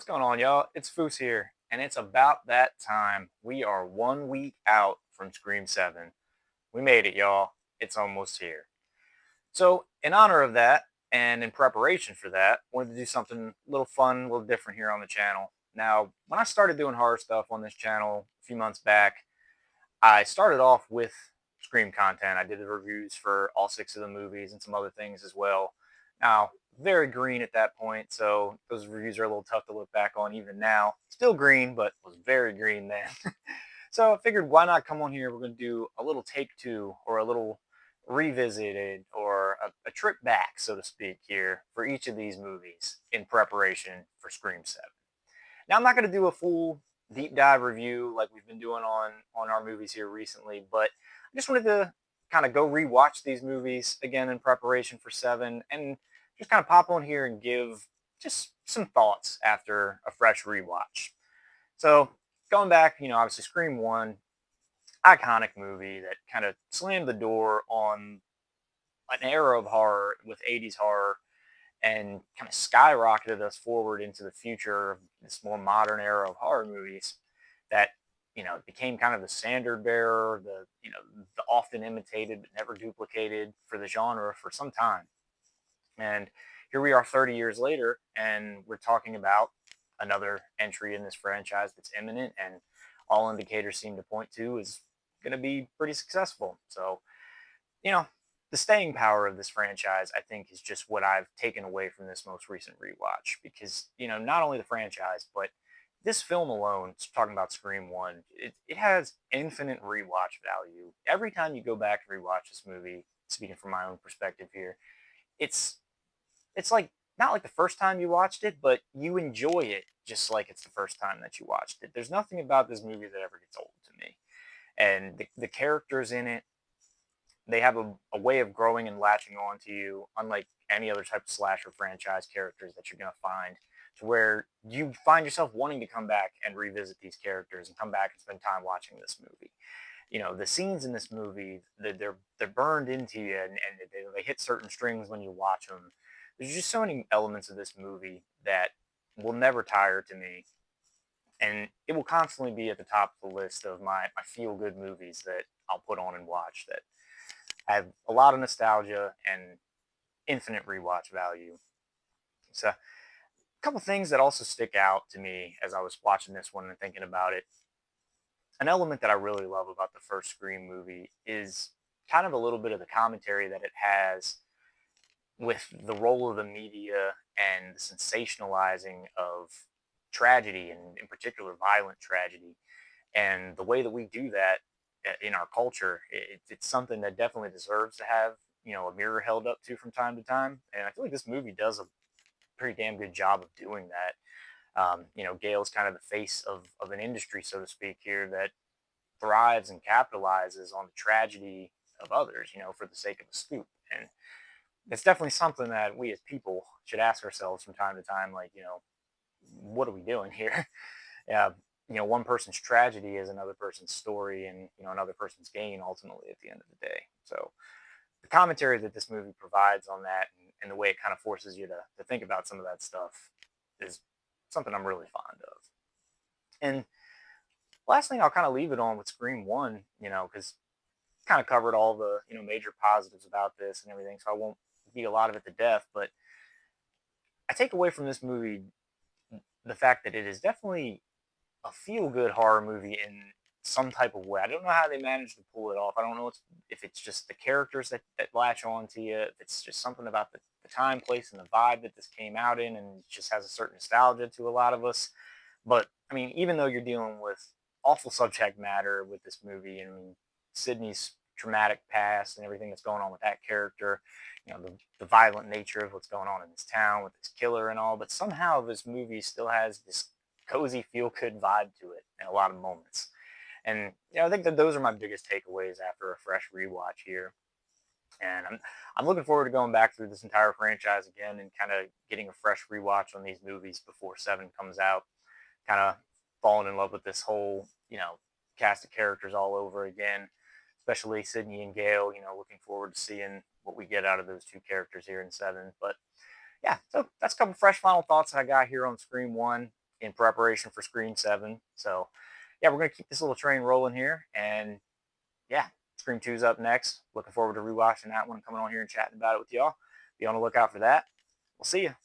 What's going on, y'all? It's Foos here, and it's about that time. We are 1 week out from Scream 7. We made it, y'all. It's almost here. So, in honor of that, and in preparation for that, wanted to do something a little fun, a little different here on the channel. Now, when I started doing horror stuff on this channel a few months back, I started off with Scream content. I did the reviews for all six of the movies and some other things as well. Now, very green at that point, so those reviews are a little tough to look back on even now. Still green, but was very green then. So I figured why not come on here? We're going to do a little take two or a little revisited or a trip back, so to speak, here for each of these movies in preparation for Scream 7. Now, I'm not going to do a full deep dive review like we've been doing on our movies here recently, but I just wanted to kind of go rewatch these movies again in preparation for 7 and just kind of pop on here and give just some thoughts after a fresh rewatch. So, going back, obviously Scream 1, iconic movie that kind of slammed the door on an era of horror with 80s horror and kind of skyrocketed us forward into the future of this more modern era of horror movies that became kind of the standard bearer, the often imitated but never duplicated for the genre for some time. And here we are 30 years later, and we're talking about another entry in this franchise that's imminent, and all indicators seem to point to is going to be pretty successful. So, you know, the staying power of this franchise, I think, is just what I've taken away from this most recent rewatch. Because, not only the franchise, but this film alone, talking about Scream 1, it has infinite rewatch value. Every time you go back and rewatch this movie, speaking from my own perspective here, it's it's like not like the first time you watched it, but you enjoy it just like it's the first time that you watched it. There's nothing about this movie that ever gets old to me. And the characters in it, they have a way of growing and latching on to you, unlike any other type of slasher franchise characters that you're going to find, to where you find yourself wanting to come back and revisit these characters and come back and spend time watching this movie. The scenes in this movie, they're burned into you, and they hit certain strings when you watch them. There's just so many elements of this movie that will never tire to me, and it will constantly be at the top of the list of my feel good movies that I'll put on and watch that have a lot of nostalgia and infinite rewatch value. So, a couple things that also stick out to me as I was watching this one and thinking about it. An element that I really love about the first Scream movie is kind of a little bit of the commentary that it has with the role of the media and the sensationalizing of tragedy, and in particular violent tragedy, and the way that we do that in our culture. It's something that definitely deserves to have a mirror held up to from time to time, and I feel like this movie does a pretty damn good job of doing that. Gail's kind of the face of an industry, so to speak, here that thrives and capitalizes on the tragedy of others, for the sake of a scoop. And it's definitely something that we as people should ask ourselves from time to time, like, what are we doing here? Yeah, one person's tragedy is another person's story, and another person's gain ultimately at the end of the day. So the commentary that this movie provides on that, and the way it kind of forces you to think about some of that stuff is something I'm really fond of. And last thing I'll kind of leave it on with Scream 1, because kind of covered all the major positives about this and everything, so I won't beat a lot of it to death. But I take away from this movie the fact that it is definitely a feel good horror movie in some type of way. I don't know how they managed to pull it off. I don't know if it's just the characters that latch on to you, if it's just something about the time, place, and the vibe that this came out in, and it just has a certain nostalgia to a lot of us. But I mean, even though you're dealing with awful subject matter with this movie, I mean, Sydney's traumatic past and everything that's going on with that character, the violent nature of what's going on in this town with this killer and all, but somehow this movie still has this cozy, feel good vibe to it in a lot of moments. And I think that those are my biggest takeaways after a fresh rewatch here. And I'm looking forward to going back through this entire franchise again and kind of getting a fresh rewatch on these movies before 7 comes out. Kind of falling in love with this whole cast of characters all over again, especially Sydney and Gale. Looking forward to seeing what we get out of those two characters here in 7. But yeah, so that's a couple fresh final thoughts that I got here on Scream 1. in preparation for Scream 7. So, yeah, we're going to keep this little train rolling here. And yeah, Scream 2's up next. Looking forward to rewatching that one, coming on here and chatting about it with y'all. Be on the lookout for that. We'll see you.